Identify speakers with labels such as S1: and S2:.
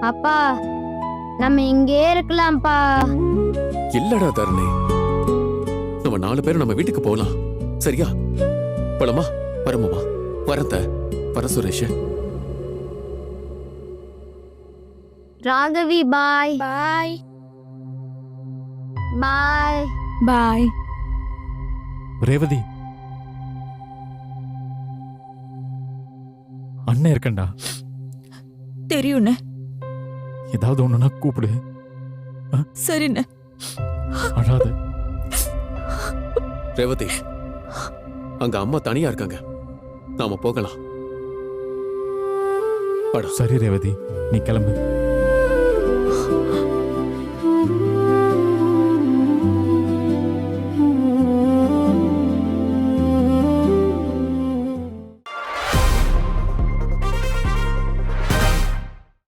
S1: அப்பா நம்ம இங்கே இருக்கலாம்ப்பா.
S2: இல்லடா தரணி, நம்ம 4 பேரும் நம்ம வீட்டுக்கு போலாம். சரியா? போலாமா? வரமாமா? வரத வர சுரேஷ்.
S1: ராகவி பாய்.
S3: பாய்
S1: பாய்.
S3: பாய்.
S4: ரேவதி, அண்ணன் இருக்கண்டா.
S3: தெரியுண்ணே.
S4: ஏதாவது ஒண்ணுன்னா கூப்பிடு.
S3: சரிண்ணே.
S4: அழாத.
S2: ரேவதி, அங்க அம்மா தனியா இருக்காங்க, நாம போகலாம்.
S4: சரி ரேவதி, நீ கிளம்பு.